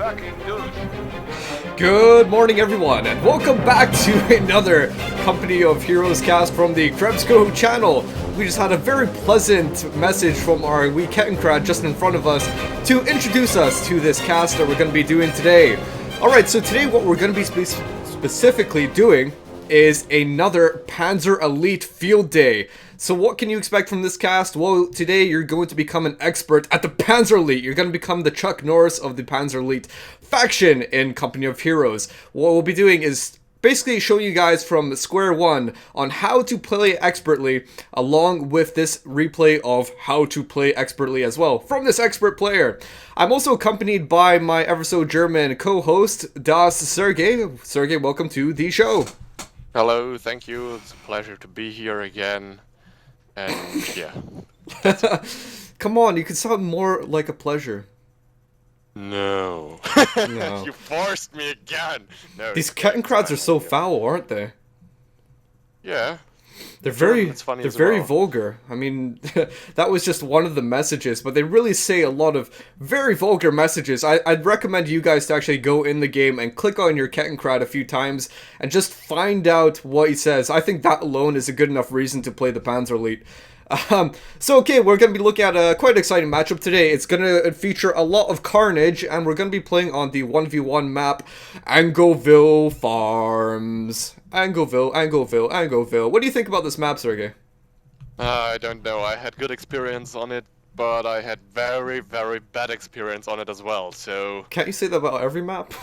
Tracking news. Good morning, everyone, and welcome back to another Company of Heroes cast from the Krebsco channel. We just had a very pleasant message from our wee Kettenkrad just in front of us to introduce us to this cast that we're going to be doing today. Alright, so today what we're going to be specifically doing is another Panzer Elite Field Day. So what can you expect from this cast? Well, today you're going to become an expert at the Panzer Elite. You're going to become the Chuck Norris of the Panzer Elite faction in Company of Heroes. What we'll be doing is basically showing you guys from square one on how to play expertly, along with this replay of how to play expertly as well from this expert player. I'm also accompanied by my ever so German co-host, Das Sergej. Sergej, welcome to the show. Hello, thank you. It's a pleasure to be here again. And yeah. Come on, you can sound more like a pleasure. No. No. You forced me again. No. These Kettenkrads are so foul, aren't they? Yeah. They're very Well. vulgar. I mean, that was just one of the messages, but they really say a lot of very vulgar messages. I'd recommend you guys to actually go in the game and click on your Kettenkrad a few times and just find out what he says. I think that alone is a good enough reason to play the Panzer Elite. So okay, we're going to be looking at a quite exciting matchup today. It's going to feature a lot of carnage, and we're going to be playing on the 1v1 map, Angoville Farms. Angoville. What do you think about this map, Sergej? I don't know. I had good experience on it, but I had very, very bad experience on it as well, so... Can't you say that about every map?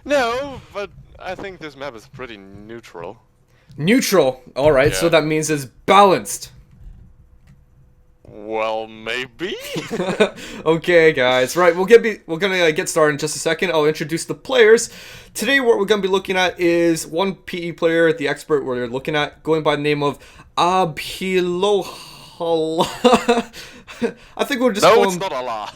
No, but I think this map is pretty neutral. Neutral. Alright, Yeah. so that means it's balanced. Well, maybe? Okay, guys. Right, we're gonna get started in just a second. I'll introduce the players. Today, what we're gonna be looking at is one PE player, the expert we're looking at, going by the name of Abhilohia. I think we'll just No, call it's him... not Allah.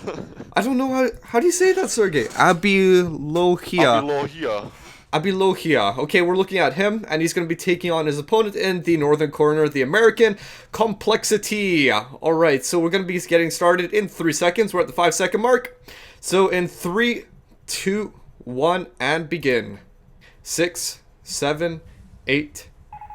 I don't know how do you say that, Sergej? Abhilohia. Abhilohia. Abhilohia. Okay, we're looking at him, and he's going to be taking on his opponent in the northern corner, the American Complexity. Alright, so we're going to be getting started in 3 seconds. We're at the 5-second mark. So in 3, 2, 1, and begin. 6, 7, 8,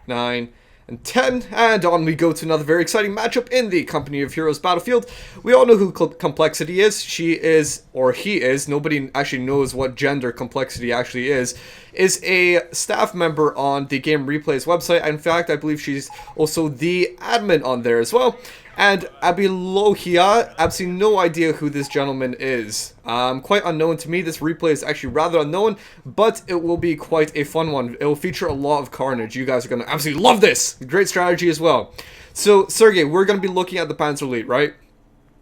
9, and 10, and on we go to another very exciting matchup in the Company of Heroes battlefield. We all know who Complexity is. She is, or he is, nobody actually knows what gender Complexity actually is a staff member on the Game Replays website. In fact, I believe she's also the admin on there as well. And Abhilohia, absolutely no idea who this gentleman is. Quite unknown to me. This replay is actually rather unknown, but it will be quite a fun one. It will feature a lot of carnage. You guys are going to absolutely love this. Great strategy as well. So, Sergej, we're going to be looking at the Panzer Elite, right?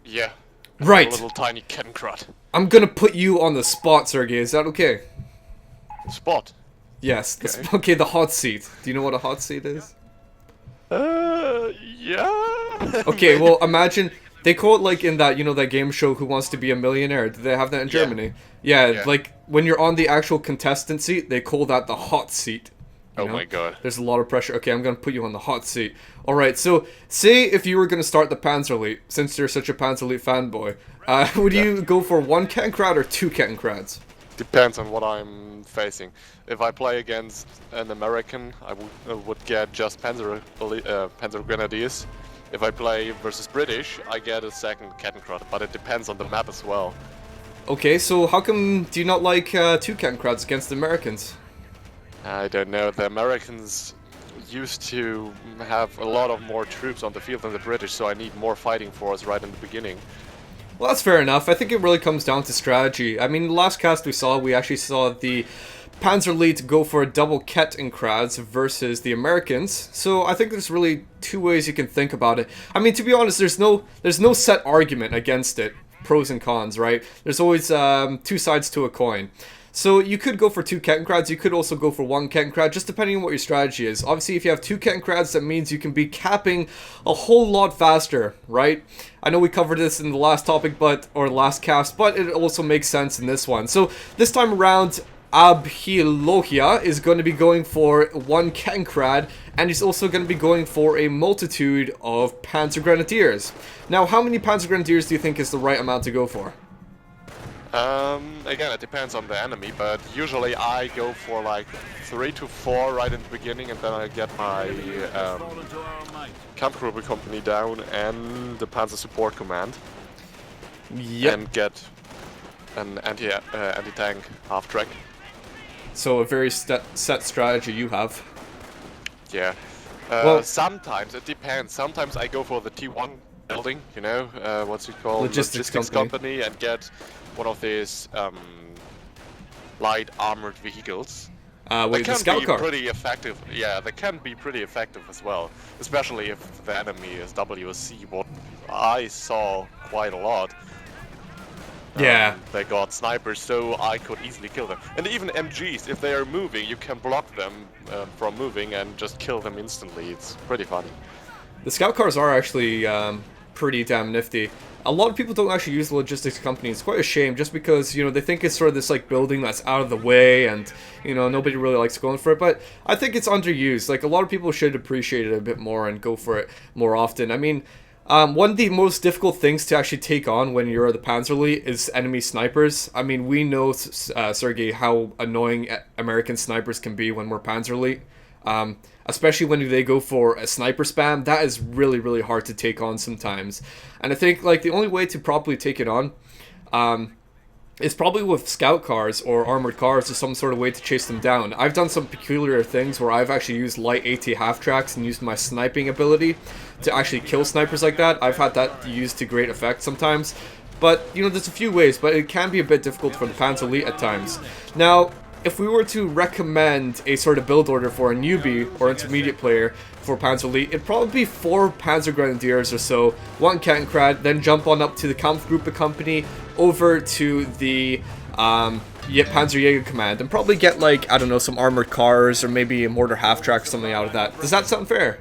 Yeah. Right. A little tiny Kettenkrad. I'm going to put you on the spot, Sergej. Is that okay? Spot. Yes. Okay. Okay, the hot seat. Do you know what a hot seat is? Yeah. Okay, well, imagine they call it like in that, you know, that game show Who Wants to Be a Millionaire. Do they have that in Germany? Yeah, like when you're on the actual contestant seat, they call that the hot seat. You Oh know? my god. There's a lot of pressure. Okay, I'm going to put you on the hot seat. Alright, so say if you were going to start the Panzer Elite, since you're such a Panzer Elite fanboy, would you go for 1 Kettenkrad or 2 Kettenkrads? Depends on what I'm facing. If I play against an American, I would get just Panzer Grenadiers. If I play versus British, I get a second Kettenkrad, but it depends on the map as well. Okay, so how come do you not like 2 Kettenkrads against the Americans? I don't know. The Americans used to have a lot of more troops on the field than the British, so I need more fighting force right in the beginning. Well, that's fair enough. I think it really comes down to strategy. I mean, the last cast we actually saw the Panzer Elite go for a double Kettenkrads versus the Americans. So I think there's really 2 ways you can think about it. I mean, to be honest, there's no set argument against it. Pros and cons, right? There's always 2 sides to a coin. So you could go for 2 Kettenkrads, you could also go for 1 Kettenkrad, just depending on what your strategy is. Obviously, if you have 2 Kettenkrads, that means you can be capping a whole lot faster, right? I know we covered this in the last topic, or last cast, but it also makes sense in this one. So this time around, Abhilohia is going to be going for 1 Kettenkrad, and he's also going to be going for a multitude of Panzer Grenadiers. Now, how many Panzer Grenadiers do you think is the right amount to go for? Again, it depends on the enemy, but usually I go for like 3 to 4 right in the beginning, and then I get my camp group company down and the Panzer support command, Yep. and get an anti-tank half-track. So a very set strategy you have. Yeah. Well- Sometimes it depends. Sometimes I go for the T1 building, you know, what's it called? Logistics company. And get one of these light armored vehicles. They With the can scout be car. pretty effective. Yeah, they can be pretty effective as well, especially if the enemy is WSC. What I saw quite a lot. Yeah. They got snipers, so I could easily kill them. And even MGs, if they are moving, you can block them from moving and just kill them instantly. It's pretty funny. The scout cars are actually pretty damn nifty. A lot of people don't actually use the logistics company. It's quite a shame, just because, you know, they think it's sort of this like building that's out of the way, and, you know, nobody really likes going for it. But I think it's underused. Like, a lot of people should appreciate it a bit more and go for it more often. I mean, one of the most difficult things to actually take on when you're the Panzer Elite is enemy snipers. I mean, we know, Sergej, how annoying American snipers can be when we're Panzer Elite. Especially when they go for a sniper spam. That is really, really hard to take on sometimes. And I think, like, the only way to properly take it on is probably with scout cars or armored cars, or some sort of way to chase them down. I've done some peculiar things where I've actually used light AT half-tracks and used my sniping ability to actually kill snipers like that. I've had that used to great effect sometimes. But, you know, there's a few ways, but it can be a bit difficult for the Panzer Elite at times. Now, if we were to recommend a sort of build order for a newbie or intermediate player for Panzer Elite, it'd probably be 4 Panzer Grenadiers or so, 1 Kettenkrad, then jump on up to the Kampfgruppe company, over to the Panzerjäger command, and probably get, like, I don't know, some armored cars or maybe a mortar half-track or something out of that. Does that sound fair?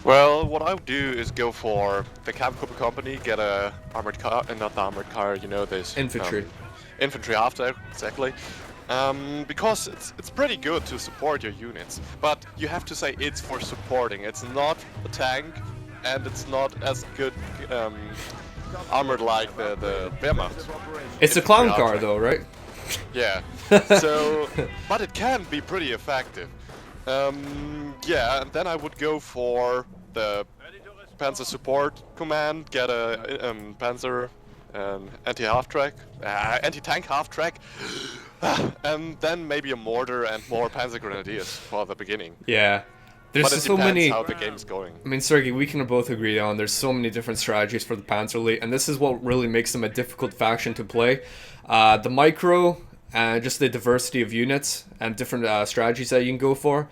Well, what I would do is go for the Kampfgruppe company, get a armored car, not the armored car, you know, this Infantry. Infantry after, exactly. Because it's pretty good to support your units, but you have to say it's for supporting. It's not a tank, and it's not as good armored like the Wehrmacht. It's a clown Infantry car, after. though, right? Yeah. So, but it can be pretty effective. Yeah, and then I would go for the Panzer support command, get a Panzer anti-half-track, anti-tank half-track, and then maybe a mortar and more Panzer Grenadiers for the beginning. Yeah. There's But it just so depends many. how the game's going. I mean, Sergej, we can both agree on there's so many different strategies for the Panzer Elite, and this is what really makes them a difficult faction to play. The micro, and just the diversity of units and different strategies that you can go for.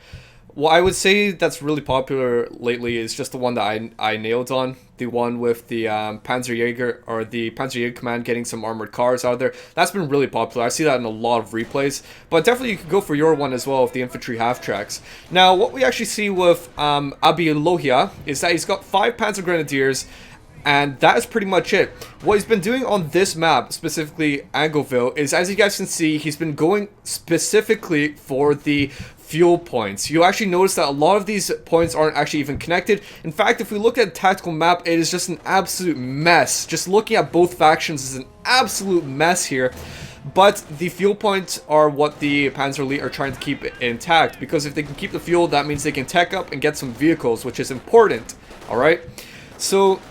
What I would say that's really popular lately is just the one that I nailed on. The one with the Panzerjäger, or the Panzerjäger command getting some armored cars out of there. That's been really popular. I see that in a lot of replays. But definitely you could go for your one as well with the infantry half-tracks. Now, what we actually see with Abhilohia is that he's got 5 Panzer Grenadiers, and that is pretty much it. What he's been doing on this map, specifically Angoville, is, as you guys can see, he's been going specifically for the fuel points. You'll actually notice that a lot of these points aren't actually even connected. In fact, if we look at the tactical map, it is just an absolute mess. Just looking at both factions is an absolute mess here. But the fuel points are what the Panzer Elite are trying to keep intact, because if they can keep the fuel, that means they can tech up and get some vehicles, which is important. Alright? So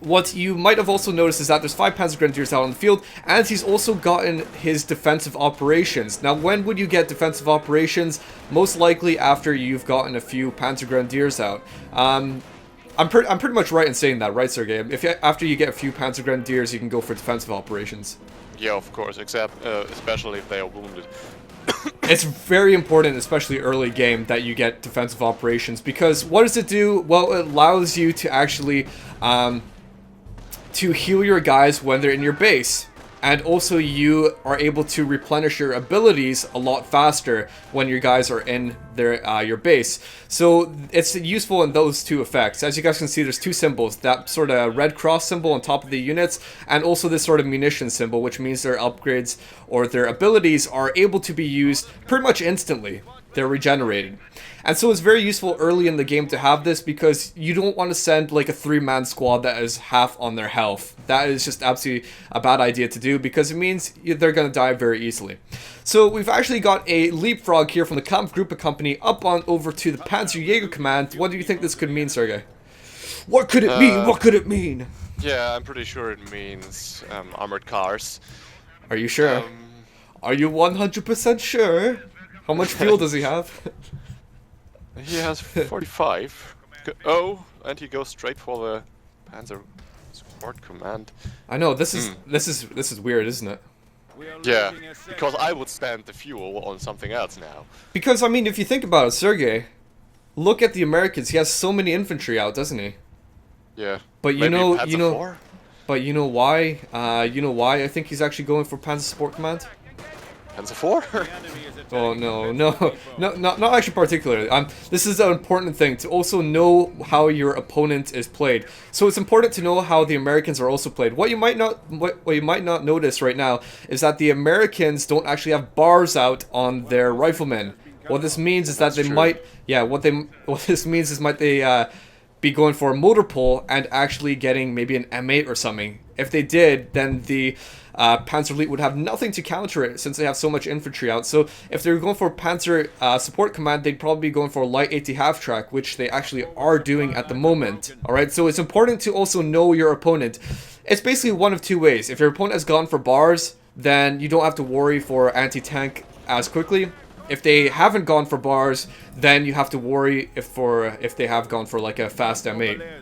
what you might have also noticed is that there's 5 Panzer Grenadiers out on the field, and he's also gotten his defensive operations. Now, when would you get defensive operations? Most likely after you've gotten a few Panzer Grenadiers out. I'm pretty much right in saying that, right, Sergej? If after you get a few Panzer Grenadiers, you can go for defensive operations. Yeah, of course, except especially if they are wounded. It's very important, especially early game, that you get defensive operations, because what does it do? Well, it allows you to actually to heal your guys when they're in your base. And also you are able to replenish your abilities a lot faster when your guys are in your base. So it's useful in those two effects. As you guys can see, there's 2 symbols. That sort of red cross symbol on top of the units, and also this sort of munition symbol, which means their upgrades or their abilities are able to be used pretty much instantly. they're regenerated. And so it's very useful early in the game to have this because you don't want to send like a 3-man squad that is half on their health. That is just absolutely a bad idea to do because it means they're going to die very easily. So we've actually got a leapfrog here from the Kampfgruppe company up on over to the Panzer Command. What do you think this could mean, Sergej? What could it mean? What could it mean? Yeah, I'm pretty sure it means armored cars. Are you sure? Are you 100% sure? How much fuel does he have? He has 45. Oh, and he goes straight for the Panzer support command. I know this is weird, isn't it? Yeah, because I would spend the fuel on something else now. Because I mean, if you think about it, Sergej, look at the Americans. He has so many infantry out, doesn't he? Yeah. But Maybe Panzer IV? But you know why? You know why I think he's actually going for Panzer Support Command? Panzer IV? Oh no, not actually particularly. This is an important thing to also know how your opponent is played. So it's important to know how the Americans are also played. What you might not notice right now is that the Americans don't actually have bars out on their riflemen. What this means is that they might, what this means is might they be going for a motor pole and actually getting maybe an M8 or something. If they did, then the Panzer Elite would have nothing to counter it since they have so much infantry out. So if they were going for Panzer Support Command, they'd probably be going for a light AT half-track, which they actually are doing at the moment. Alright, so it's important to also know your opponent. It's basically one of two ways. If your opponent has gone for bars, then you don't have to worry for anti-tank as quickly. If they haven't gone for bars, then you have to worry if they have gone for like a fast M8.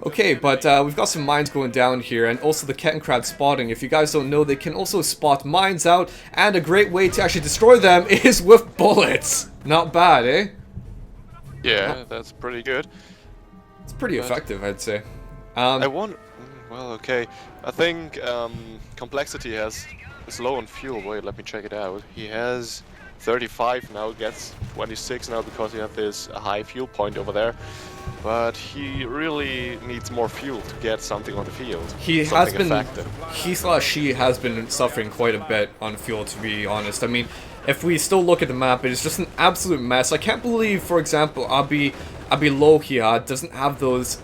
Okay, but we've got some mines going down here, and also the Kettenkrad spotting. If you guys don't know, they can also spot mines out, and a great way to actually destroy them is with bullets. Not bad, eh? Yeah, that's pretty good. It's pretty effective, I'd say. Well, okay. I think Complexity is low on fuel. Wait, let me check it out. He has 35 now, gets 26 now because he has this high fuel point over there. But he really needs more fuel to get something on the field. She has been suffering quite a bit on fuel, to be honest. I mean, if we still look at the map, it is just an absolute mess. I can't believe, for example, Abhilohia doesn't have those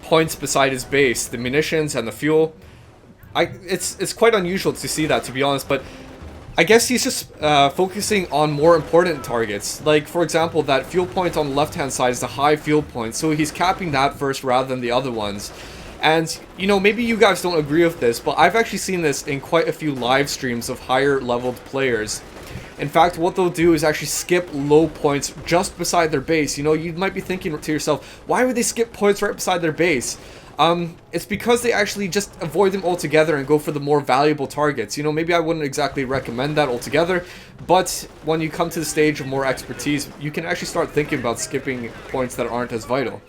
points beside his base, the munitions and the fuel. It's quite unusual to see that, to be honest, but I guess he's just focusing on more important targets. Like, for example, that fuel point on the left-hand side is a high fuel point, so he's capping that first rather than the other ones. And, you know, maybe you guys don't agree with this, but I've actually seen this in quite a few live streams of higher-leveled players. In fact, what they'll do is actually skip low points just beside their base. You know, you might be thinking to yourself, why would they skip points right beside their base? It's because they actually just avoid them altogether and go for the more valuable targets. You know, maybe I wouldn't exactly recommend that altogether, but when you come to the stage of more expertise, you can actually start thinking about skipping points that aren't as vital.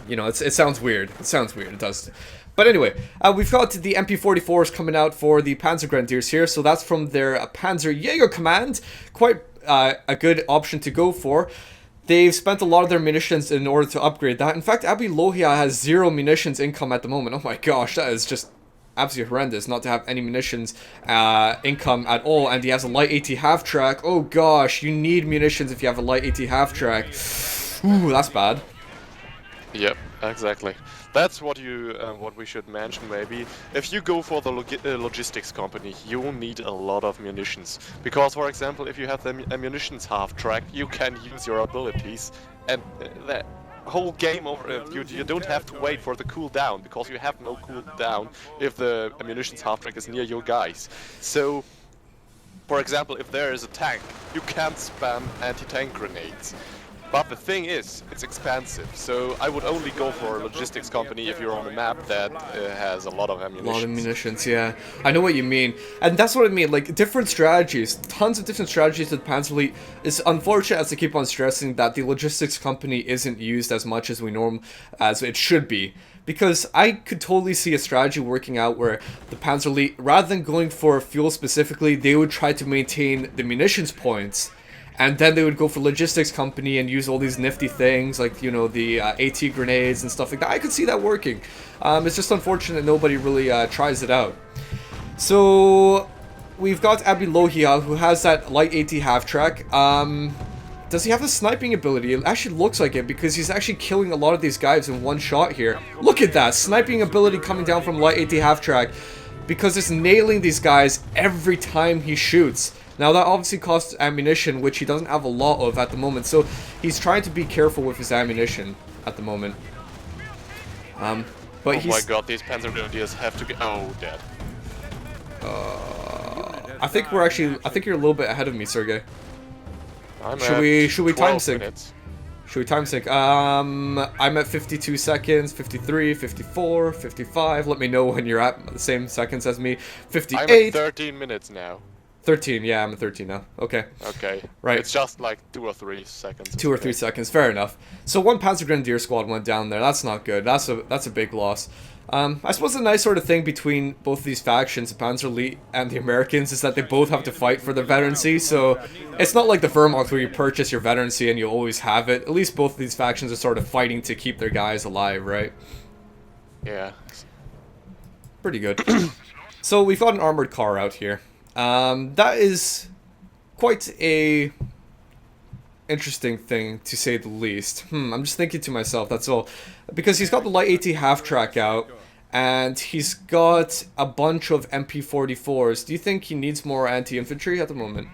You know, it sounds weird. It sounds weird. It does. But anyway, we've got the MP44s coming out for the Panzer Grenadiers here, so that's from their Panzer Command. Quite a good option to go for. They've spent a lot of their munitions in order to upgrade that. In fact, Abhilohia has 0 munitions income at the moment. Oh my gosh, that is just absolutely horrendous not to have any munitions income at all. And he has a light AT half-track. Oh gosh, you need munitions if you have a light AT half-track. Ooh, that's bad. Yep, exactly. That's what we should mention maybe. If you go for the logistics company, you will need a lot of munitions. Because, for example, if you have the munitions half-track, you can use your abilities, and the whole game over. You don't have to wait for the cooldown, because you have no cooldown if the munitions half-track is near your guys. So, for example, if there is a tank, you can't spam anti-tank grenades. But the thing is, it's expensive, so I would only go for a logistics company if you're on a map that has a lot of ammunition. A lot of munitions, yeah. I know what you mean. And that's what I mean, like, different strategies. Tons of different strategies with Panzer Elite. It's unfortunate, as I keep on stressing, that the logistics company isn't used as much as as it should be. Because I could totally see a strategy working out where the Panzer Elite, rather than going for fuel specifically, they would try to maintain the munitions points. And then they would go for logistics company and use all these nifty things like, you know, the AT grenades and stuff like that. I could see that working. It's just unfortunate nobody really tries it out. So, we've got Abhilohia, who has that light AT half-track. Does he have the sniping ability? It actually looks like it, because he's actually killing a lot of these guys in one shot here. Look at that! Sniping ability coming down from light AT half-track, because it's nailing these guys every time he shoots. Now, that obviously costs ammunition, which he doesn't have a lot of at the moment, so he's trying to be careful with his ammunition at the moment. But oh my god, these Panzer Grenadiers have to get... Oh, dead. I think we're actually... I think you're a little bit ahead of me, Sergej. Should we time sync? Minutes. Should we time sync? I'm at 52 seconds, 53, 54, 55. Let me know when you're at the same seconds as me. 58. I'm at 13 minutes now. 13, yeah, I'm at 13 now. Okay. Okay. Right. It's just like 2 or 3 seconds. 2 or 3 seconds, fair enough. So one Panzer Grenadier squad went down there. That's not good. That's a big loss. I suppose a nice sort of thing between both these factions, the Panzer Elite and the Americans, is that they both have to fight for their veterancy. So it's not like the Wehrmacht where you purchase your veterancy and you always have it. At least both of these factions are sort of fighting to keep their guys alive, right? Yeah. Pretty good. So we've got an armored car out here. That is quite a interesting thing, to say the least. I'm just thinking to myself, that's all. Because he's got the light AT half-track out, and he's got a bunch of MP44s. Do you think he needs more anti-infantry at the moment?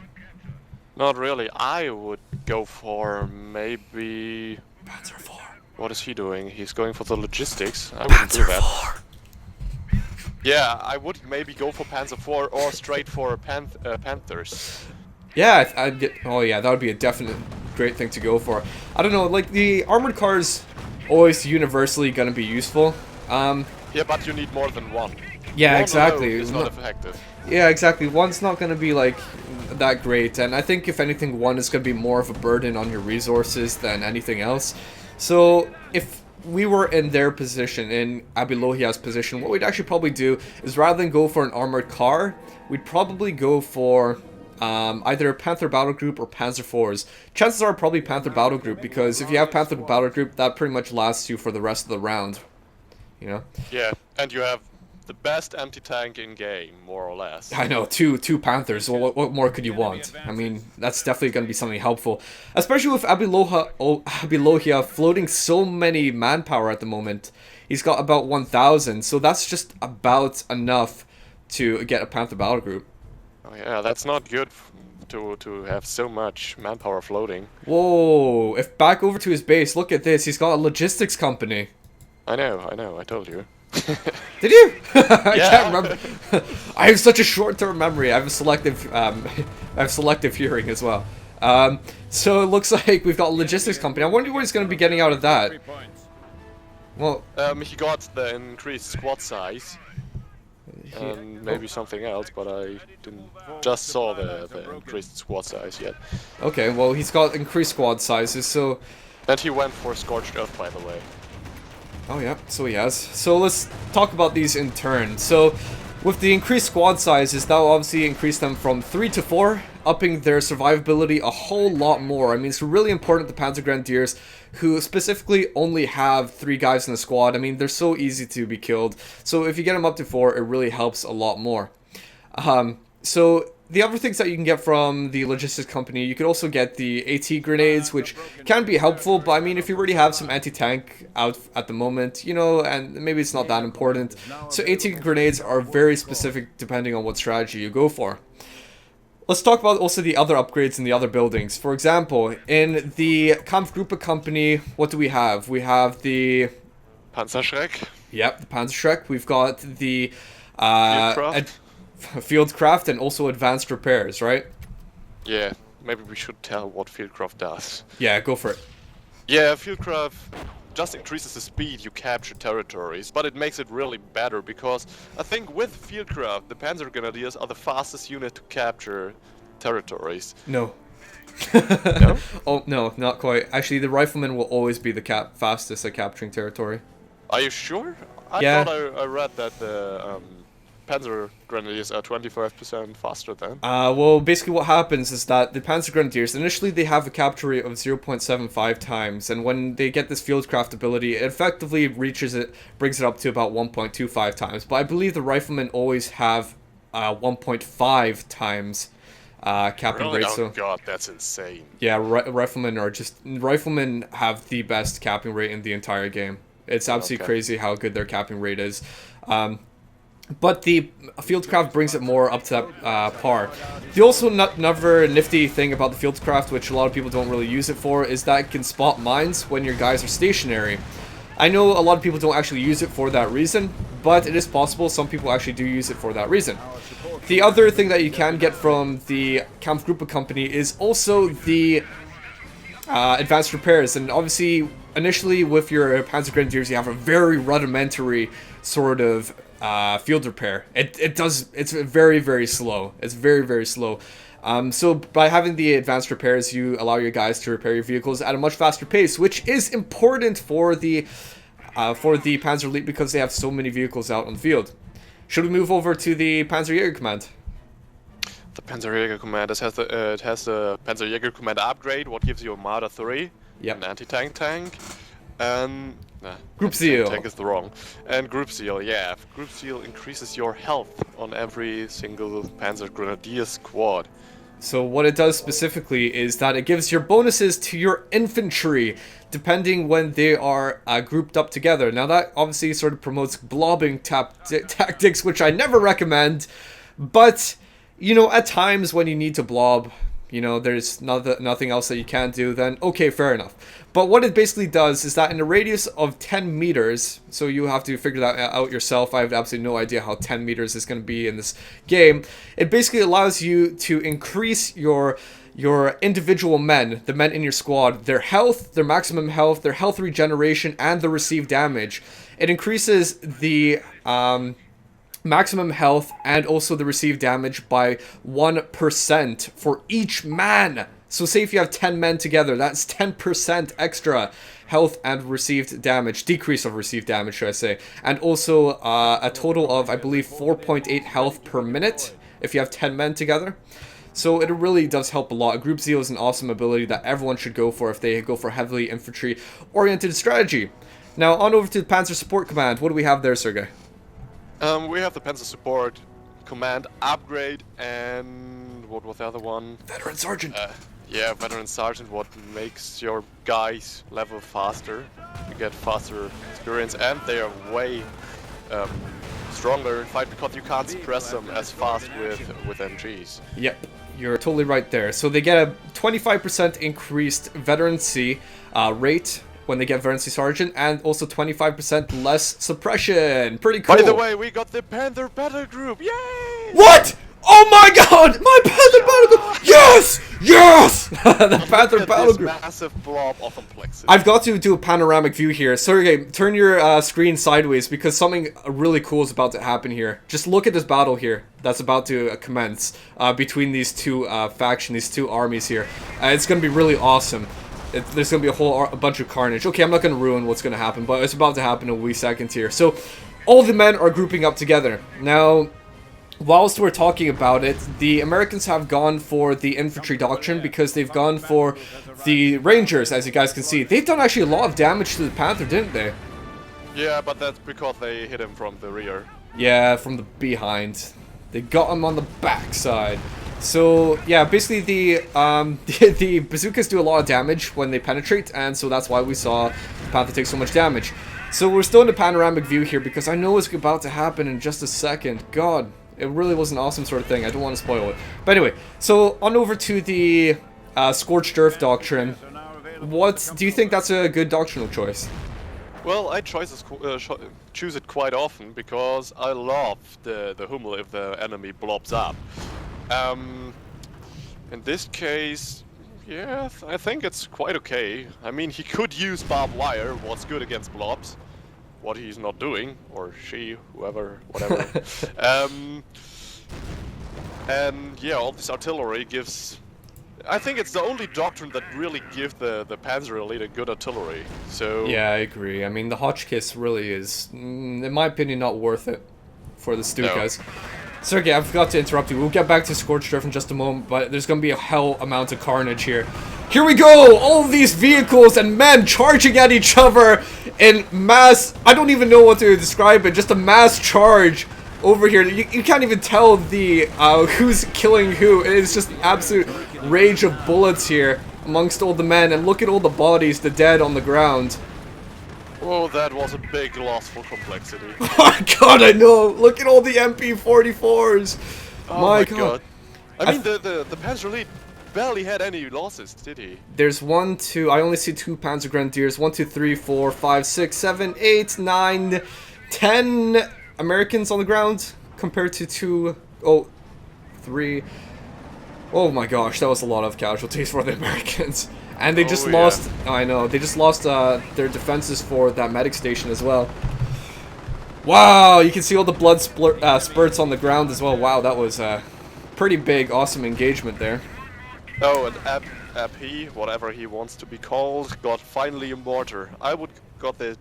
Not really. I would go for maybe... Panzer IV. What is he doing? He's going for the logistics. I wouldn't do that. Panzer IV. Yeah, I would maybe go for Panzer IV or straight for Panthers. Yeah, I'd get... Oh yeah, that would be a definite great thing to go for. I don't know, like, the armored car's always universally gonna be useful. Yeah, but you need more than one. Yeah, One exactly. alone is not effective. Yeah, exactly. One's not gonna be, like, that great, and I think, if anything, one is gonna be more of a burden on your resources than anything else. So, if we were in their position, in Abhilohia's position, what we'd actually probably do is, rather than go for an armored car, we'd probably go for either a Panther Battle Group or Panzer IVs. Chances are probably Panther Battle Group, because if you have Panther Battle Group, that pretty much lasts you for the rest of the round. You know? Yeah, and you have the best anti-tank in game, more or less. I know, two Panthers. What more could you want? I mean, that's definitely going to be something helpful. Especially with Abhilohia floating so many manpower at the moment. He's got about 1,000, so that's just about enough to get a Panther Battle Group. Oh yeah, that's not good to have so much manpower floating. Whoa, if back over to his base, look at this. He's got a logistics company. I know, I told you. Did you? I can't remember. I have such a short-term memory. I have a selective hearing as well. So it looks like we've got a logistics company. I wonder what he's going to be getting out of that. Well, he got the increased squad size. And maybe something else, but I didn't just saw the increased squad size yet. Okay, well, he's got increased squad sizes, so... And he went for Scorched Earth, by the way. Oh yeah, so he has. So let's talk about these in turn. So, with the increased squad sizes, that will obviously increase them from 3 to 4, upping their survivability a whole lot more. I mean, it's really important to Panzer Grenadiers, who specifically only have 3 guys in the squad. I mean, they're so easy to be killed. So if you get them up to 4, it really helps a lot more. So the other things that you can get from the logistics company, you could also get the AT grenades, which can be helpful, but I mean, if you already have some anti-tank out at the moment, you know, and maybe it's not that important. So AT grenades are very specific depending on what strategy you go for. Let's talk about also the other upgrades in the other buildings. For example, in the Kampfgruppe company, what do we have? We have the... Panzerschreck. Yep, the Panzerschreck. We've got the... Fieldcraft. Fieldcraft and also advanced repairs, right? Yeah, maybe we should tell what Fieldcraft does. Yeah, go for it. Yeah, Fieldcraft just increases the speed you capture territories, but it makes it really better because I think with Fieldcraft, the Panzer Grenadiers are the fastest unit to capture territories. No. No? Oh, no, not quite. Actually, the Riflemen will always be the fastest at capturing territory. Are you sure? Yeah. I thought I read that the Panzer Grenadiers are 25% faster then. Well, basically what happens is that the Panzer Grenadiers, initially they have a capture rate of 0.75 times, and when they get this Fieldcraft ability, it effectively brings it up to about 1.25 times. But I believe the Riflemen always have 1.5 times capping Really? rate. Oh So god, that's insane. yeah, riflemen have the best capping rate in the entire game. It's absolutely Okay. crazy how good their capping rate is. But the Fieldcraft brings it more up to that par. The also another nifty thing about the Fieldcraft, which a lot of people don't really use it for, is that it can spot mines when your guys are stationary. I know a lot of people don't actually use it for that reason, but it is possible some people actually do use it for that reason. The other thing that you can get from the Kampfgruppe company is also the advanced repairs, and obviously initially with your Panzer Grenadiers you have a very rudimentary sort of field repair. It's very slow. It's very slow. So by having the advanced repairs, you allow your guys to repair your vehicles at a much faster pace, which is important for the Panzer Elite because they have so many vehicles out on the field. Should we move over to the Panzerjäger Command? The Panzerjäger Command it has the Panzerjäger Command upgrade, what gives you a Marder 3, Yep. an anti-tank tank, and Group Seal. Tank is the wrong. And Group Seal, yeah. Group Seal increases your health on every single Panzer Grenadier squad. So what it does specifically is that it gives your bonuses to your infantry, depending when they are grouped up together. Now that obviously sort of promotes blobbing tactics, which I never recommend, but, you know, at times when you need to blob, you know, there's nothing else that you can do, then okay, fair enough. But what it basically does is that in a radius of 10 meters, so you have to figure that out yourself, I have absolutely no idea how 10 meters is going to be in this game, it basically allows you to increase your individual men, the men in your squad, their health, their maximum health, their health regeneration, and the received damage. It increases the maximum health and also the received damage by 1% for each man. So say if you have 10 men together, that's 10% extra health and received damage, decrease of received damage, should I say. And also a total of, I believe, 4.8 health per minute if you have 10 men together. So it really does help a lot. Group Zeal is an awesome ability that everyone should go for if they go for heavily infantry-oriented strategy. Now on over to the Panzer Support Command. What do we have there, Sergej? We have the Panzer Support Command upgrade, and what was the other one? Veteran Sergeant. Yeah, Veteran Sergeant, what makes your guys level faster. You get faster experience, and they are way stronger in fight because you can't suppress them as fast with MGs. Yep, you're totally right there. So they get a 25% increased veterancy rate when they get Veterancy Sergeant, and also 25% less suppression. Pretty cool. By the way, we got the Panther Battle Group! Yay! What? Oh my god! My Panther Battle Group! Yes! Yes! The Panther Battle Group. Massive blob of complexity. I've got to do a panoramic view here. Sergej, turn your screen sideways because something really cool is about to happen here. Just look at this battle here that's about to commence between these two factions, these two armies here. It's going to be really awesome. There's going to be a bunch of carnage. Okay, I'm not going to ruin what's going to happen, but it's about to happen in a wee second here. So, all the men are grouping up together. Now, whilst we're talking about it, the Americans have gone for the infantry doctrine because they've gone for the Rangers, as you guys can see. They've done actually a lot of damage to the Panther, didn't they? Yeah, but that's because they hit him from the rear. Yeah, from the behind. They got him on the backside. So yeah, basically the bazookas do a lot of damage when they penetrate, and so that's why we saw the Panther take so much damage. So we're still in the panoramic view here because I know it's about to happen in just a second. God, it really was an awesome sort of thing. I don't want to spoil it. But anyway, so on over to the Scorched Earth Doctrine. What do you think that's a good doctrinal choice? Well, I choose it quite often because I love the Hummel if the enemy blobs up. In this case, yeah, I think it's quite okay. I mean, he could use barbed wire, what's good against blobs. What he's not doing, or she, whoever, whatever. And yeah, all this artillery gives... I think it's the only doctrine that really gives the Panzer Elite a good artillery, so... Yeah, I agree. I mean, the Hotchkiss really is, in my opinion, not worth it for the Stukas. No. Sergej, I forgot to interrupt you. We'll get back to Scorched Earth in just a moment, but there's going to be a hell amount of carnage here. Here we go! All of these vehicles and men charging at each other in mass... I don't even know what to describe it. Just a mass charge over here. You can't even tell the who's killing who. It's just an absolute rage of bullets here amongst all the men. And look at all the bodies, the dead on the ground. Oh, that was a big loss for complexity. Oh my god, I know. Look at all the MP44s. Oh my god. I mean, the Panzer Elite barely had any losses, did he? There's 1, 2. I only see 2 Panzer Grenadiers. 1, 2, 3, 4, 5, 6, 7, 8, 9, 10 Americans on the ground compared to 2. Oh, 3. Oh my gosh, that was a lot of casualties for the Americans. And they just lost. Oh, I know. They just lost their defenses for that medic station as well. Wow, you can see all the blood spurts on the ground as well. Wow, that was a pretty big, awesome engagement there. Oh, and AP, whatever he wants to be called, got finally a mortar. I would got it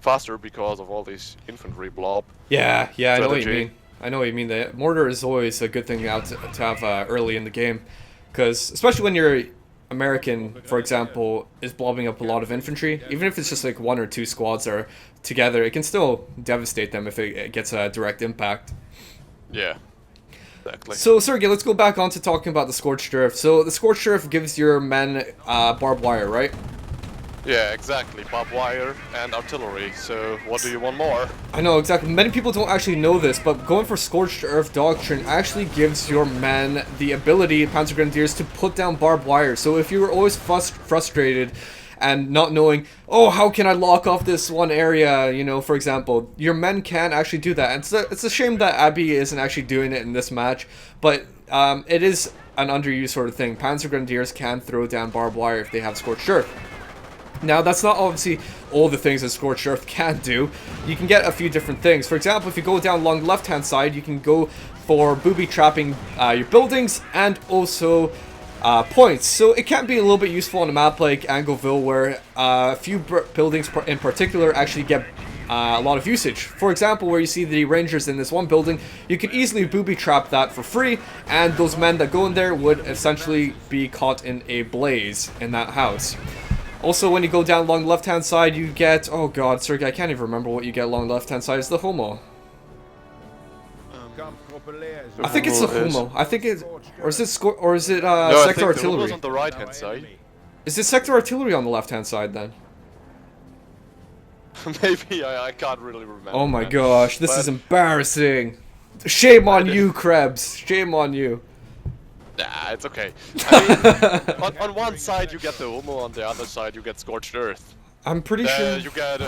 faster because of all these infantry blob. Yeah, I know what you mean. I know what you mean. The mortar is always a good thing to have early in the game. Because, especially when your American, for example, is blobbing up a lot of infantry, even if it's just like 1 or 2 squads are together, it can still devastate them if it gets a direct impact. Yeah, exactly. So, Sergej, let's go back on to talking about the Scorched Earth. So, the Scorched Earth gives your men barbed wire, right? Yeah, exactly. Barbed wire and artillery. So, what do you want more? I know, exactly. Many people don't actually know this, but going for Scorched Earth Doctrine actually gives your men the ability, Panzer Grenadiers, to put down barbed wire. So if you were always frustrated and not knowing, oh, how can I lock off this one area, you know, for example, your men can actually do that. And it's a shame that Abby isn't actually doing it in this match, but it is an underused sort of thing. Panzer Grenadiers can throw down barbed wire if they have Scorched Earth. Now, that's not obviously all the things that Scorched Earth can do. You can get a few different things. For example, if you go down along the left-hand side, you can go for booby-trapping your buildings and also points. So it can be a little bit useful on a map like Angoville, where a few buildings in particular actually get a lot of usage. For example, where you see the Rangers in this one building, you can easily booby-trap that for free, and those men that go in there would essentially be caught in a blaze in that house. Also, when you go down along the left-hand side, you get... Oh god, Sergej, I can't even remember what you get along the left-hand side. It's the Homo. I think it's the Homo. I think it's... Or is it Sector No, I think Artillery? the Homo's on the right-hand side. Is it Sector Artillery on the left-hand side, then? Maybe, I can't really remember. Oh my gosh, this is embarrassing. Shame on you, Krebs. Shame on you. Nah, it's okay. I mean, on one side you get the Homo, on the other side you get Scorched Earth. I'm pretty sure... You get,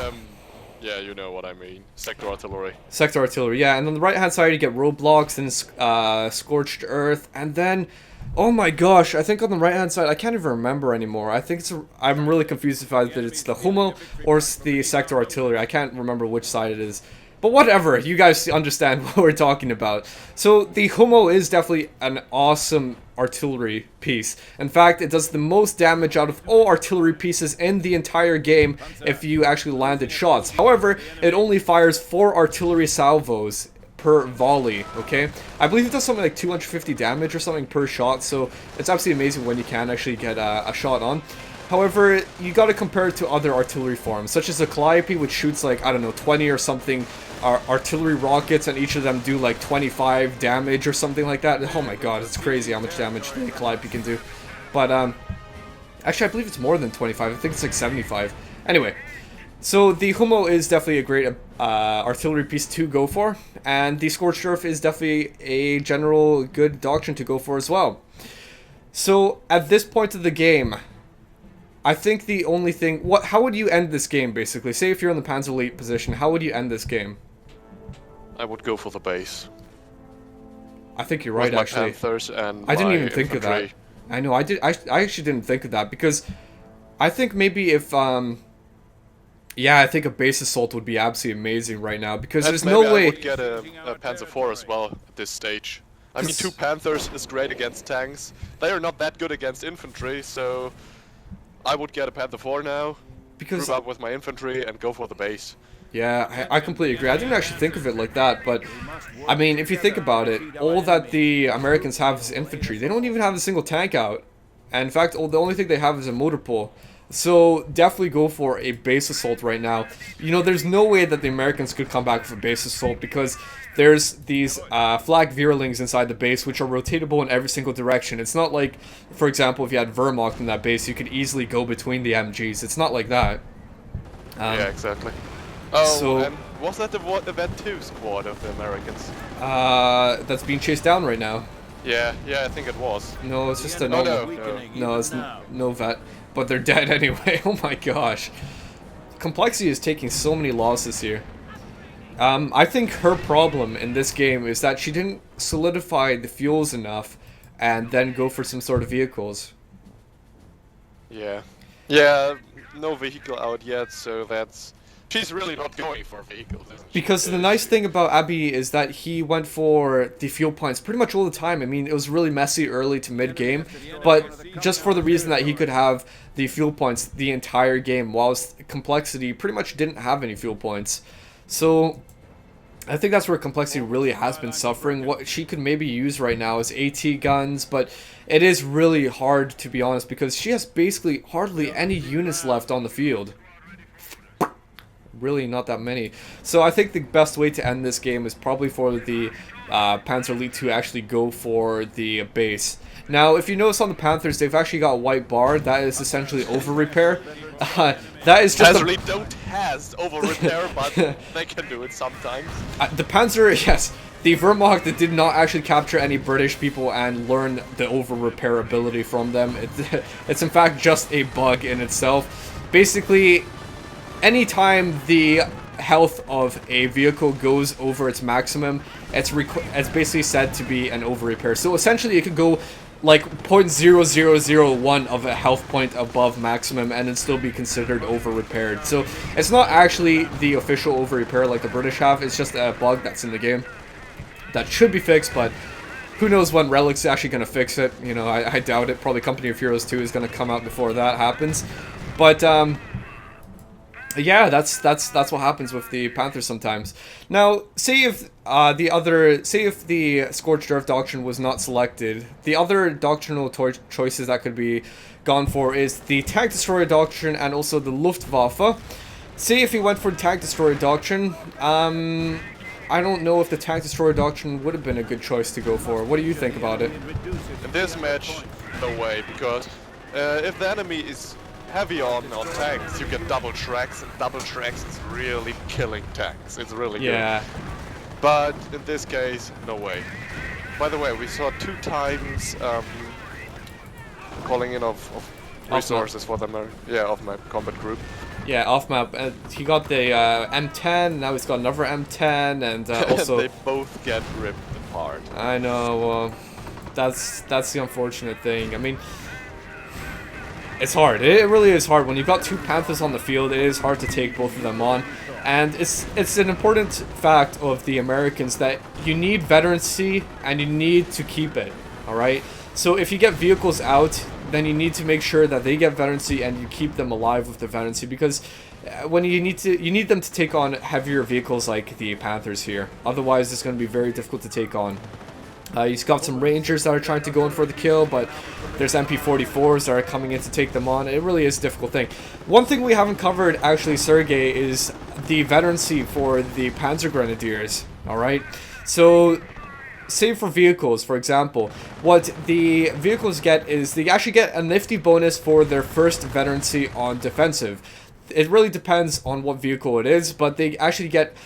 yeah, you know what I mean. Sector Artillery. Sector Artillery, yeah. And on the right-hand side you get roadblocks and Scorched Earth. And then... Oh my gosh, I think on the right-hand side, I can't even remember anymore. I think it's... I'm really confused if it's the Homo or it's the Sector Artillery. I can't remember which side it is. But whatever, you guys understand what we're talking about. So the Homo is definitely an awesome artillery piece. In fact, it does the most damage out of all artillery pieces in the entire game if you actually landed shots. However, it only fires 4 artillery salvos per volley, okay? I believe it does something like 250 damage or something per shot, so it's absolutely amazing when you can actually get a shot on. However, you gotta compare it to other artillery forms, such as the Calliope, which shoots like, I don't know, 20 or something artillery rockets, and each of them do like 25 damage or something like that. Oh my god, it's crazy how much damage the Calliope can do. But, actually I believe it's more than 25, I think it's like 75. Anyway, so the Homo is definitely a great artillery piece to go for, and the Scorched Earth is definitely a general good doctrine to go for as well. So, at this point of the game, I think the only thing... How would you end this game, basically? Say if you're in the Panzer Elite position, how would you end this game? I would go for the base. I think you're right, actually. Panthers and I didn't my even think of that. infantry. I know, I actually didn't think of that, because I think maybe if, yeah, I think a base assault would be absolutely amazing right now, because there's no way... I would get a Panzer IV as well at this stage. I mean, 2 Panthers is great against tanks. They are not that good against infantry, so... I would get a Panther IV now, group up with my infantry, and go for the base. Yeah, I completely agree. I didn't actually think of it like that, but I mean, if you think about it, all that the Americans have is infantry. They don't even have a single tank out. And in fact, the only thing they have is a motor pool. So definitely go for a base assault right now. You know, there's no way that the Americans could come back with a base assault because there's these flag Veerlings inside the base which are rotatable in every single direction. It's not like, for example, if you had Wehrmacht in that base, you could easily go between the MGs. It's not like that. Yeah, exactly. Oh, so- and was that the Event 2 squad of the Americans? That's being chased down right now. Yeah, I think it was. No, it's just a No, normal. no. No, it's no vet. But they're dead anyway. Oh my gosh. Complexity is taking so many losses here. I think her problem in this game is that she didn't solidify the fuels enough and then go for some sort of vehicles. Yeah. Yeah, no vehicle out yet, so that's... She's really not going for vehicles, isn't she? Because the nice thing about Abby is that he went for the fuel points pretty much all the time. I mean, it was really messy early to mid-game, but just for the reason that he could have the fuel points the entire game, whilst Complexity pretty much didn't have any fuel points. So I think that's where Complexity really has been suffering. What she could maybe use right now is AT guns, but it is really hard, to be honest, because she has basically hardly any units left on the field. Really not that many. So I think the best way to end this game is probably for the Panzer Elite to actually go for the base. Now, if you notice on the Panthers, they've actually got a white bar. That is essentially over repair. That is just Panzer don't has over repair, but they can do it sometimes. The Panzer, yes. The Wehrmacht did not actually capture any British people and learn the over repair ability from them. It's in fact just a bug in itself. Basically, anytime the health of a vehicle goes over its maximum, it's basically said to be an over repair. So essentially, it could go like 0.0001 of a health point above maximum and it'd still be considered over repaired. So it's not actually the official over repair like the British have. It's just a bug that's in the game that should be fixed, but who knows when Relic's actually going to fix it. You know, I doubt it. Probably Company of Heroes 2 is going to come out before that happens. But yeah, that's what happens with the Panthers sometimes. Now, say if the Scorched Earth doctrine was not selected, the other doctrinal choices that could be gone for is the Tank Destroyer doctrine and also the Luftwaffe. Say if he went for the Tank Destroyer doctrine, I don't know if the Tank Destroyer doctrine would have been a good choice to go for. What do you think about it? In this match, no way, because if the enemy is heavy on tanks, you get double tracks, and double tracks is really killing tanks. It's really Yeah. good. But in this case, no way. By the way, we saw 2 times calling in of resources for the off-map combat group. Yeah, off-map. He got the M10, now he's got another M10, and also... they both get ripped apart. I know, that's the unfortunate thing. I mean, it's hard. It really is hard. When you've got 2 Panthers on the field, it is hard to take both of them on. And it's an important fact of the Americans that you need veterancy and you need to keep it, alright? So if you get vehicles out, then you need to make sure that they get veterancy and you keep them alive with the veterancy, because when you need them to take on heavier vehicles like the Panthers here. Otherwise, it's going to be very difficult to take on. He's got some Rangers that are trying to go in for the kill, but there's MP44s that are coming in to take them on. It really is a difficult thing. One thing we haven't covered, actually, Sergej, is the veterancy for the Panzer Grenadiers, alright? So, say for vehicles, for example, what the vehicles get is they actually get a nifty bonus for their first veterancy on defensive. It really depends on what vehicle it is, but they actually get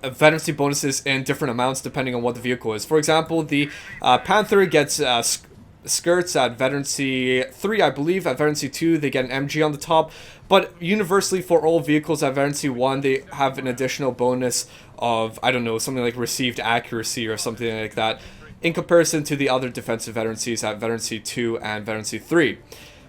veterancy bonuses in different amounts depending on what the vehicle is. For example, the Panther gets skirts at veterancy 3, I believe. At veterancy 2, they get an MG on the top. But universally for all vehicles at veterancy 1, they have an additional bonus of, I don't know, something like received accuracy or something like that, in comparison to the other defensive veterancies at veterancy 2 and veterancy 3.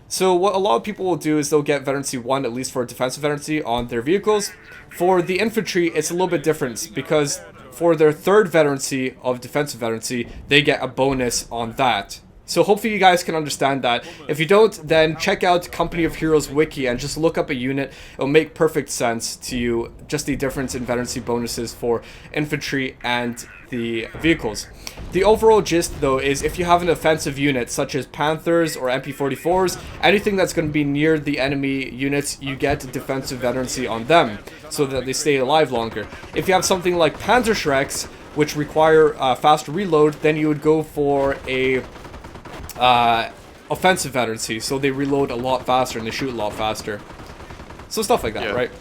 So what a lot of people will do is they'll get veterancy 1, at least for defensive veterancy, on their vehicles. For the infantry, it's a little bit different, because for their third veterancy of defensive veterancy, they get a bonus on that. So hopefully you guys can understand that. If you don't, then check out Company of Heroes wiki and just look up a unit. It'll make perfect sense to you, just the difference in veterancy bonuses for infantry and the vehicles. The overall gist though is if you have an offensive unit such as Panthers or MP44s, anything that's going to be near the enemy units, you get defensive veterancy on them so that they stay alive longer. If you have something like Panzer Shreks, which require faster reload, then you would go for a offensive veterancy, so they reload a lot faster and they shoot a lot faster. So stuff like that, right?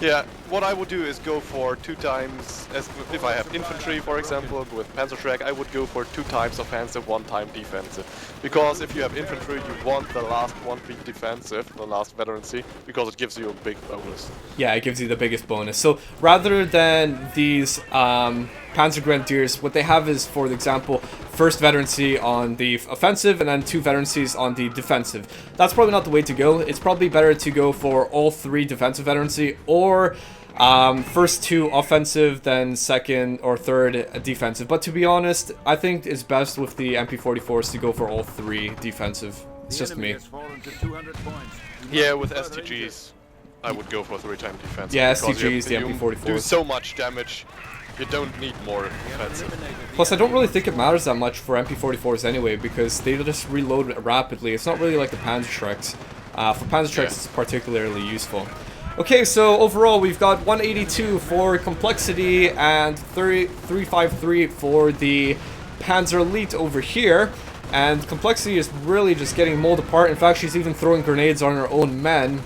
Yeah, what I would do is go for 2 times, as if I have infantry, for example, with Panzer Shrek, I would go for 2 times offensive, 1 time defensive. Because if you have infantry, you want the last one be defensive, the last veterancy, because it gives you a big bonus. Yeah, it gives you the biggest bonus. So rather than these Panzer Grenadiers, what they have is, for example, first veterancy on the offensive and then 2 veterancies on the defensive. That's probably not the way to go. It's probably better to go for all 3 defensive veterancy, or first 2 offensive, then second or third defensive. But to be honest, I think it's best with the MP44s to go for all 3 defensive. It's just me. Yeah, with STGs, I would go for 3-time defense. Yeah, STGs, the MP44s. You do so much damage. You don't need more offensive. Plus, I don't really think it matters that much for MP44s anyway, because they just reload rapidly. It's not really like the Panzer Shreks. For Panzer Shreks, it's particularly useful. Okay, so overall, we've got 182 for complexity and 353 for the Panzer Elite over here. And complexity is really just getting mauled apart. In fact, she's even throwing grenades on her own men.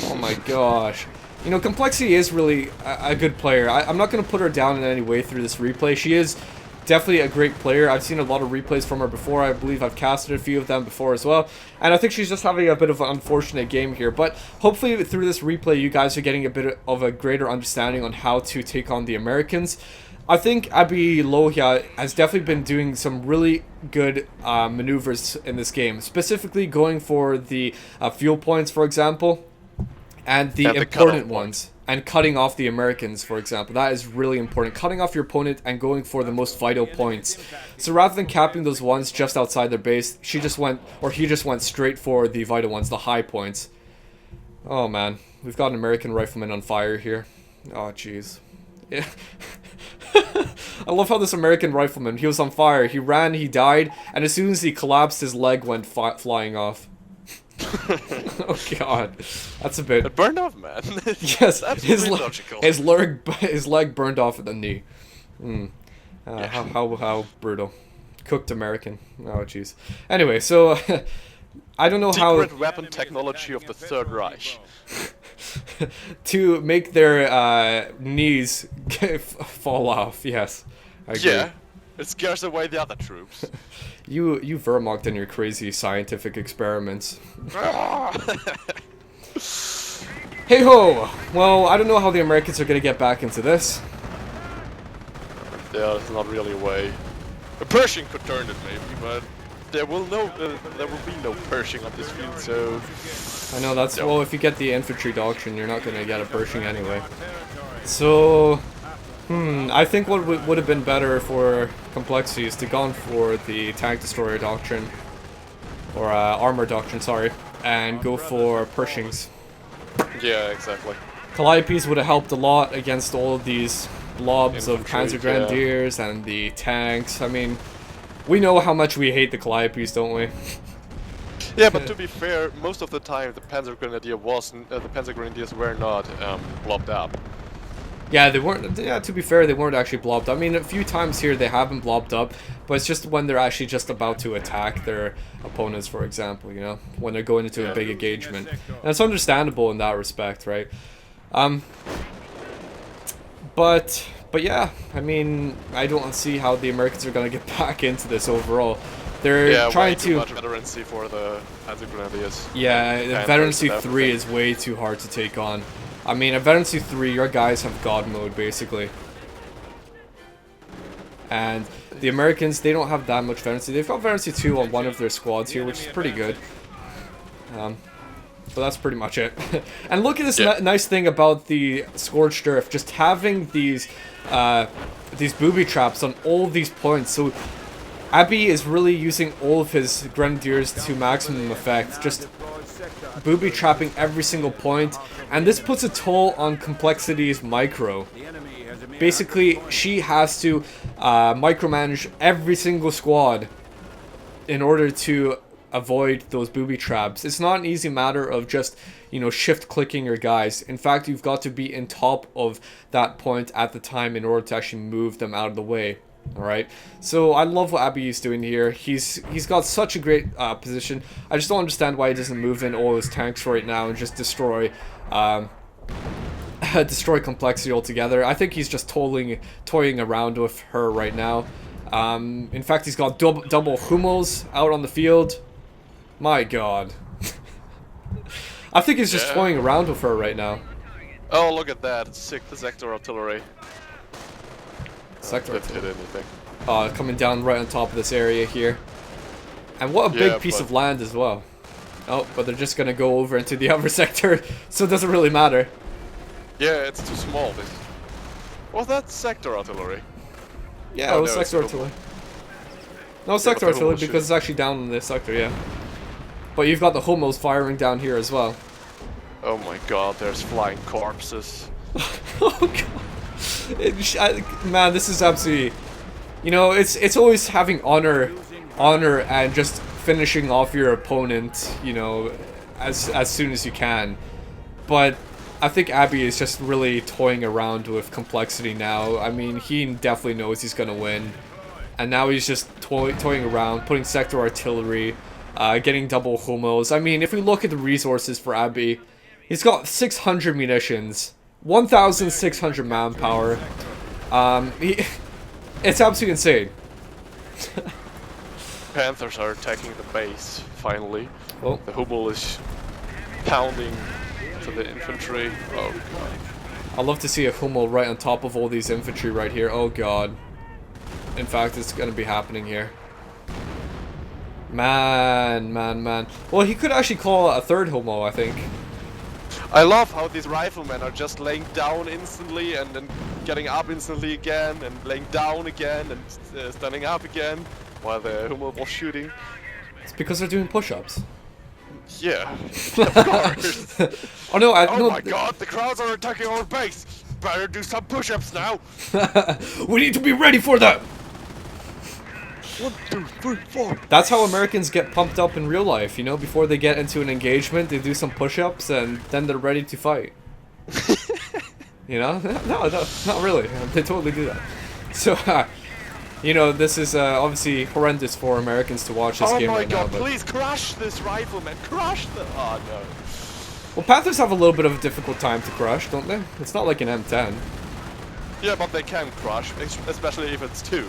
Oh my gosh. You know, Complexity is really a good player. I'm not going to put her down in any way through this replay. She is definitely a great player. I've seen a lot of replays from her before. I believe I've casted a few of them before as well. And I think she's just having a bit of an unfortunate game here. But hopefully through this replay, you guys are getting a bit of a greater understanding on how to take on the Americans. I think Abhilohia has definitely been doing some really good maneuvers in this game. Specifically going for the fuel points, for example. And the important ones. And cutting off the Americans, for example. That is really important. Cutting off your opponent and going for the most vital points. So rather than capping those ones just outside their base, he just went straight for the vital ones, the high points. Oh man, we've got an American rifleman on fire here. Oh jeez. Yeah. I love how this American rifleman, he was on fire, he ran, he died, and as soon as he collapsed, his leg went flying off. Oh god, that's a bit. It burned off, man. Yes, his leg burned off at the knee. Yeah. How brutal. Cooked American. Oh jeez. Anyway, so I don't know how. Secret weapon technology of the Third Reich. To make their knees fall off. Yes, I agree. Yeah. It scares away the other troops. You Wehrmacht and your crazy scientific experiments. Hey ho! Well, I don't know how the Americans are gonna get back into this. Yeah, there's not really a way. A Pershing could turn it maybe, but there will be no Pershing on this field, so... I know, that's... No. Well, if you get the infantry doctrine, you're not gonna get a Pershing anyway. So... I think what would have been better for Complexity is to gone for the Tank Destroyer Doctrine, or Armor Doctrine, sorry, and go for Pershings. Yeah, exactly. Calliopes would have helped a lot against all of these blobs of Panzer Grenadiers and the tanks. I mean, we know how much we hate the Calliopes, don't we? Yeah, but to be fair, most of the time the Panzer Grenadiers were not blobbed up. Yeah, they weren't. Yeah, to be fair, they weren't actually blobbed up. I mean, a few times here they have been blobbed up, but it's just when they're actually just about to attack their opponents, for example, you know, when they're going into a big engagement. And it's understandable in that respect, right? But yeah, I mean, I don't see how the Americans are going to get back into this overall. They're trying to... too much veterancy for the Panzer Grenadiers. Yeah, veterancy 3 is way too hard to take on. I mean, at Veterancy 3, your guys have God mode, basically. And the Americans, they don't have that much Veterancy. They've got Veterancy 2 on one of their squads here, which is pretty good. But that's pretty much it. And look at this nice thing about the Scorched Earth, just having these booby traps on all these points. So Abby is really using all of his grenadiers to maximum effect, just booby trapping every single point, and this puts a toll on Complexity's micro. Basically, she has to micromanage every single squad in order to avoid those booby traps. It's not an easy matter of just, you know, shift clicking your guys. In fact, you've got to be in top of that point at the time in order to actually move them out of the way. Alright, so I love what Abby is doing here. He's got such a great position. I just don't understand why he doesn't move in all his tanks right now and just destroy destroy Complexity altogether. I think he's just toying around with her right now. In fact, he's got double Hummels out on the field. My god. I think he's just toying around with her right now. Oh, look at that. It's sick, the sector artillery. Sector Didn't hit anything. Coming down right on top of this area here. And what a big piece of land as well. Oh, but they're just gonna go over into the other sector, so it doesn't really matter. Yeah, it's too small. Was that sector artillery? Yeah, it was sector artillery. No, sector artillery because it's actually down in this sector, yeah. But you've got the Hummels firing down here as well. Oh my god, there's flying corpses. Oh god. Man, this is absolutely, you know, it's always having honor and just finishing off your opponent, you know, as soon as you can. But I think Abby is just really toying around with Complexity now. I mean, he definitely knows he's gonna win, and now he's just toying around, putting sector artillery, getting double Hummels. I mean, if we look at the resources for Abby, he's got 600 munitions. 1,600 manpower. It's absolutely insane. Panthers are attacking the base, finally. Oh. The Hummel is pounding to the infantry. Oh god. I'd love to see a Hummel right on top of all these infantry right here. Oh god. In fact, it's gonna be happening here. Man. Well, he could actually call a third Hummel, I think. I love how these riflemen are just laying down instantly and then getting up instantly again and laying down again and standing up again while the Hummel was shooting. It's because they're doing push-ups. Yeah, of course. Oh no, oh my god, the crowds are attacking our base! Better do some push-ups now! We need to be ready for that! 1, 2, 3, 4. That's how Americans get pumped up in real life, you know? Before they get into an engagement, they do some push-ups and then they're ready to fight. You know? No, not really. They totally do that. So, you know, this is obviously horrendous for Americans to watch this game right now. Oh my god, please crush this rifleman! Crush the... Oh no. Well, Panthers have a little bit of a difficult time to crush, don't they? It's not like an M10. Yeah, but they can crush, especially if it's 2.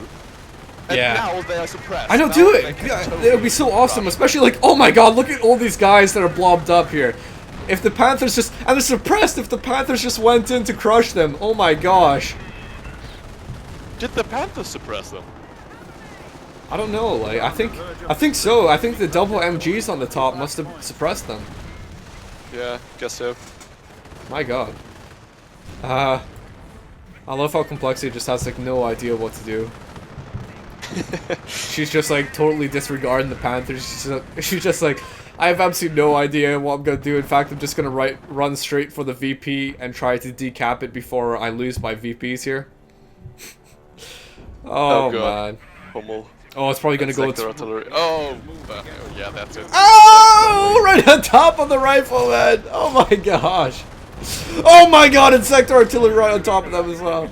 And yeah. now they are suppressed. I know, do it! It would be so awesome, especially like, oh my god, look at all these guys that are blobbed up here. If the Panthers just, and they're suppressed, if the Panthers just went in to crush them, oh my gosh. Did the Panthers suppress them? I don't know, like, I think so. I think the double MGs on the top must have suppressed them. Yeah, guess so. My god. I love how Complexity just has like no idea what to do. She's just like totally disregarding the Panthers. She's just like, I have absolutely no idea what I'm gonna do. In fact, I'm just gonna run straight for the VP and try to decap it before I lose my VPs here. Oh man. Hummel. Oh, it's probably gonna go. Oh, yeah, that's it. Oh, right on top of the rifleman. Oh my gosh. Oh my god, and sector artillery right on top of them as well.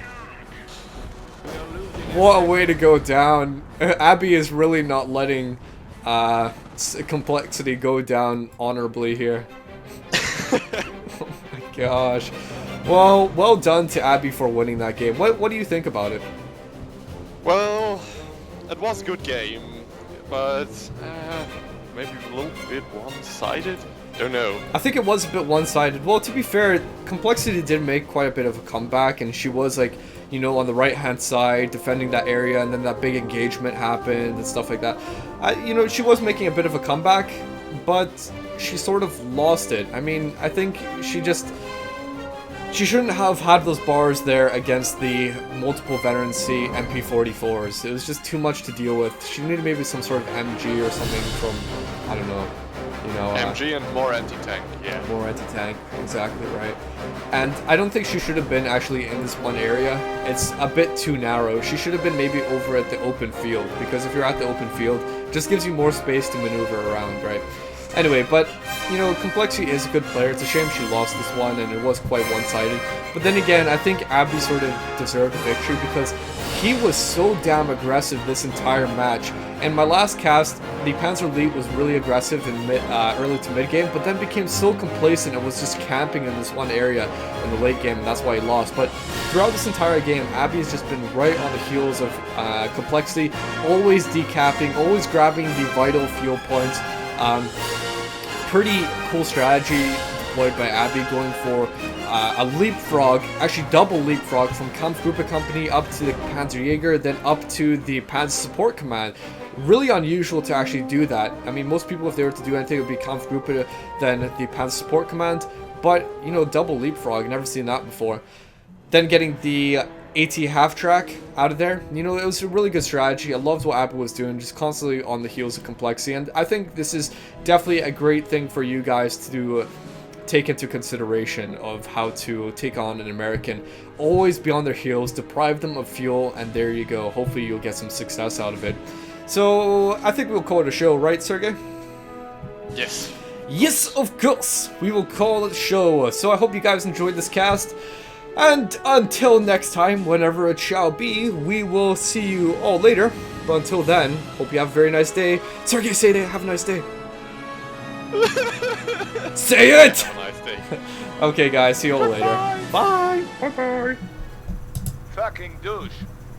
What a way to go down. Abby is really not letting Complexity go down honorably here. Oh my gosh. Well done to Abby for winning that game. What do you think about it? Well, it was a good game, but maybe a little bit one-sided. Don't know. I think it was a bit one-sided. Well, to be fair, Complexity did make quite a bit of a comeback, and she was like, you know, on the right-hand side, defending that area, and then that big engagement happened and stuff like that. You know, she was making a bit of a comeback, but she sort of lost it. I mean, I think she just... She shouldn't have had those bars there against the multiple veteran C MP44s. It was just too much to deal with. She needed maybe some sort of MG or something from, I don't know, you know. MG and more anti-tank, yeah. More anti-tank, exactly right. And I don't think she should have been actually in this one area. It's a bit too narrow. She should have been maybe over at the open field, because if you're at the open field, it just gives you more space to maneuver around, right? Anyway, but, you know, Complexity is a good player. It's a shame she lost this one, and it was quite one-sided. But then again, I think Abby sort of deserved a victory because he was so damn aggressive this entire match. In my last cast, the Panzer Elite was really aggressive in early to mid-game, but then became so complacent and was just camping in this one area in the late game, and that's why he lost. But throughout this entire game, Abby has just been right on the heels of Complexity, always decapping, always grabbing the vital fuel points. Pretty cool strategy deployed by Abby, going for a leapfrog, actually double leapfrog from Kampfgruppe Company up to the Panzerjäger, then up to the Panzer Support Command. Really unusual to actually do that. I mean, most people, if they were to do anything, it would be Kampfgruppe, then the Panzer Support Command. But, you know, double leapfrog, never seen that before. Then getting the AT half-track out of there, you know, it was a really good strategy. I loved what Abby was doing, just constantly on the heels of Complexity, and I think this is definitely a great thing for you guys to take into consideration of how to take on an American. Always be on their heels, deprive them of fuel, and there you go. Hopefully you'll get some success out of it. So, I think we'll call it a show, right, Sergej? Yes. Yes, of course! We will call it a show. So I hope you guys enjoyed this cast. And until next time, whenever it shall be, we will see you all later. But until then, hope you have a very nice day. Sergej, say it. Have a nice day. Say it! Have a nice day. Okay, guys. See you all later. Bye. Bye-bye. Fucking douche.